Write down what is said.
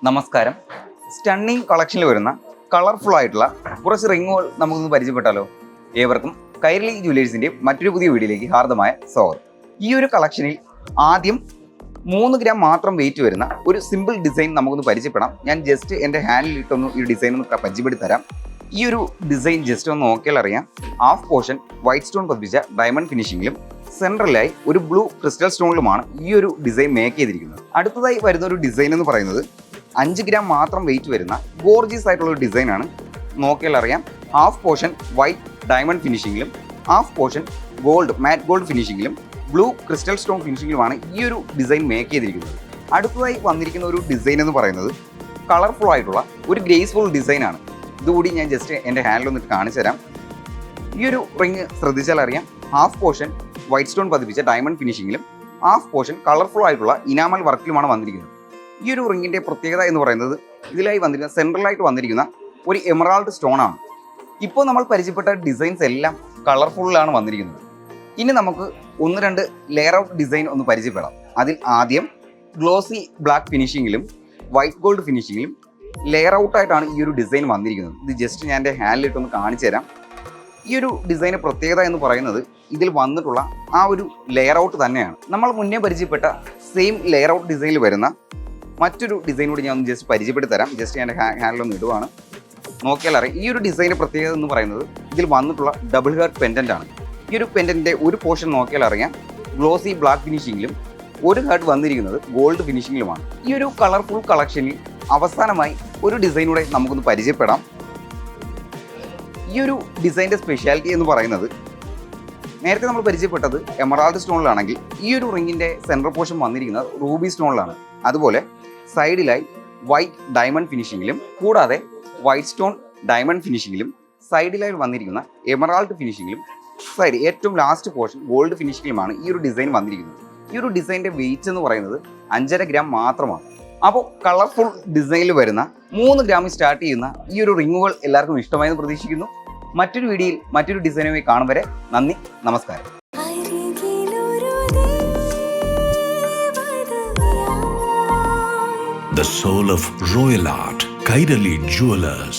നമസ്കാരം. സ്റ്റണ്ണിങ് കളക്ഷനിൽ വരുന്ന കളർഫുൾ ആയിട്ടുള്ള കുറച്ച് റിങ്ങുകൾ നമുക്കൊന്ന് പരിചയപ്പെട്ടാലോ? ഏവർക്കും കൈരളി ജുവലേഴ്സിൻ്റെ മറ്റൊരു പുതിയ വീഡിയോയിലേക്ക് ഹാർദമായ സ്വാഗതം. ഈ ഒരു കളക്ഷനിൽ ആദ്യം 3 ഗ്രാം മാത്രം വെയിറ്റ് വരുന്ന ഒരു സിമ്പിൾ ഡിസൈൻ നമുക്കൊന്ന് പരിചയപ്പെടാം. ഞാൻ ജസ്റ്റ് എൻ്റെ ഹാൻഡിൽ ഇട്ടൊന്ന് ഈ ഡിസൈൻ ഒന്ന് പരിചയപ്പെടുത്തി തരാം. ഈ ഒരു ഡിസൈൻ ജസ്റ്റ് ഒന്ന് നോക്കിയാൽ അറിയാം. ഹാഫ് പോർഷൻ വൈറ്റ് സ്റ്റോൺ പതിപ്പിച്ച ഡയമണ്ട് ഫിനിഷിങ്ങിലും സെൻട്രലായി ഒരു ബ്ലൂ ക്രിസ്റ്റൽ സ്റ്റോണിലുമാണ് ഈ ഒരു ഡിസൈൻ മേക്ക് ചെയ്തിരിക്കുന്നത്. അടുത്തതായി വരുന്ന ഒരു ഡിസൈൻ എന്ന് പറയുന്നത് 5 ഗ്രാം മാത്രം വെയിറ്റ് വരുന്ന ഗോർജിയസ് ആയിട്ടുള്ള ഒരു ഡിസൈനാണ്. നോക്കിയാൽ അറിയാം. ഹാഫ് പോർഷൻ വൈറ്റ് ഡയമണ്ട് ഫിനിഷിങ്ങിലും half portion gold matte gold ഫിനിഷിങ്ങിലും ബ്ലൂ ക്രിസ്റ്റൽ സ്റ്റോൺ ഫിനിഷിങ്ങിലുമാണ് ഈ ഒരു ഡിസൈൻ മേക്ക് ചെയ്തിരിക്കുന്നത്. അടുത്തതായി വന്നിരിക്കുന്ന ഒരു ഡിസൈൻ എന്ന് പറയുന്നത് കളർഫുൾ ആയിട്ടുള്ള ഒരു ഗ്രേസ്ഫുൾ ഡിസൈനാണ്. ഇതുകൂടി ഞാൻ ജസ്റ്റ് എൻ്റെ ഹാൻഡിൽ ഒന്ന് കാണിച്ചു തരാം. ഈ ഒരു റിങ് ശ്രദ്ധിച്ചാൽ അറിയാം. ഹാഫ് പോർഷൻ വൈറ്റ് സ്റ്റോൺ പതിപ്പിച്ച ഡയമണ്ട് ഫിനിഷിങ്ങിലും ഹാഫ് പോർഷൻ കളർഫുൾ ആയിട്ടുള്ള ഇനാമൽ വർക്കിലുമാണ് വന്നിരിക്കുന്നത്. ഈ ഒരു റിങ്ങിൻ്റെ പ്രത്യേകത എന്ന് പറയുന്നത് ഇതിലായി വന്നിരിക്കുന്ന സെൻട്രലായിട്ട് വന്നിരിക്കുന്ന ഒരു എമറാൾഡ് സ്റ്റോണാണ്. ഇപ്പോൾ നമ്മൾ പരിചയപ്പെട്ട ഡിസൈൻസ് എല്ലാം കളർഫുള്ളിലാണ് വന്നിരിക്കുന്നത്. ഇനി നമുക്ക് 1-2 ലെയർ ഔട്ട് ഡിസൈൻ ഒന്ന് പരിചയപ്പെടാം. അതിൽ ആദ്യം ഗ്ലോസി ബ്ലാക്ക് ഫിനിഷിങ്ങിലും വൈറ്റ് ഗോൾഡ് ഫിനിഷിങ്ങിലും ലെയർ ഔട്ടായിട്ടാണ് ഈ ഒരു ഡിസൈൻ വന്നിരിക്കുന്നത്. ഇത് ജസ്റ്റ് ഞാൻ എൻ്റെ ഹാൻഡിലിട്ടൊന്ന് കാണിച്ചു തരാം. ഈ ഒരു ഡിസൈൻ്റെ പ്രത്യേകത എന്ന് പറയുന്നത് ഇതിൽ വന്നിട്ടുള്ള ആ ഒരു ലെയർ ഔട്ട് തന്നെയാണ്. നമ്മൾ മുന്നേ പരിചയപ്പെട്ട സെയിം ലെയർ ഔട്ട് ഡിസൈനിൽ വരുന്ന മറ്റൊരു ഡിസൈൻ കൂടി ഞാൻ ഒന്ന് ജസ്റ്റ് പരിചയപ്പെടുത്തി തരാം. ജസ്റ്റ് ഞാൻ ഹാൻഡിലൊന്ന് ഇടുവാണ്. നോക്കിയാൽ അറിയാം. ഈ ഒരു ഡിസൈൻ്റെ പ്രത്യേകത എന്ന് പറയുന്നത് ഇതിൽ വന്നിട്ടുള്ള ഡബിൾ ഹെർട്ട് പെൻഡൻ്റ് ആണ്. ഈ ഒരു പെൻഡൻ്റെ ഒരു പോർഷൻ നോക്കിയാൽ അറിയാം ഗ്ലോസി ബ്ലാക്ക് ഫിനിഷിങ്ങിലും ഒരു ഹെർട്ട് വന്നിരിക്കുന്നത് ഗോൾഡ് ഫിനിഷിങ്ങിലുമാണ്. ഈ ഒരു കളർഫുൾ കളക്ഷനിൽ അവസാനമായി ഒരു ഡിസൈനൂടെ നമുക്കൊന്ന് പരിചയപ്പെടാം. ഈ ഒരു ഡിസൈൻ്റെ സ്പെഷ്യാലിറ്റി എന്ന് പറയുന്നത് നേരത്തെ നമ്മൾ പരിചയപ്പെട്ടത് എമറാൾഡ് സ്റ്റോണിലാണെങ്കിൽ ഈ ഒരു റിങ്ങിൻ്റെ സെൻട്രൽ പോർഷൻ വന്നിരിക്കുന്നത് റൂബി സ്റ്റോണിലാണ്. അതുപോലെ സൈഡിലായി വൈറ്റ് ഡയമണ്ട് ഫിനിഷിങ്ങിലും കൂടാതെ വൈറ്റ് സ്റ്റോൺ ഡയമണ്ട് ഫിനിഷിങ്ങിലും സൈഡിലായി വന്നിരിക്കുന്ന എമറാൾഡ് ഫിനിഷിങ്ങിലും സൈഡ് ഏറ്റവും ലാസ്റ്റ് പോർഷൻ ഗോൾഡ് ഫിനിഷിങ്ങിലുമാണ് ഈ ഒരു ഡിസൈൻ വന്നിരിക്കുന്നത്. ഈ ഒരു ഡിസൈൻ്റെ വെയിറ്റ് എന്ന് പറയുന്നത് 5.5 ഗ്രാം മാത്രമാണ്. അപ്പോൾ കളർഫുൾ ഡിസൈനിൽ വരുന്ന 3 ഗ്രാമിൽ സ്റ്റാർട്ട് ചെയ്യുന്ന ഈ ഒരു റിങ്ങുകൾ എല്ലാവർക്കും ഇഷ്ടമായെന്ന് പ്രതീക്ഷിക്കുന്നു. മറ്റൊരു വീഡിയോയിൽ മറ്റൊരു ഡിസൈനുമായി കാണും വരെ നന്ദി, നമസ്കാരം. The soul of royal art, Kairali Jewelers.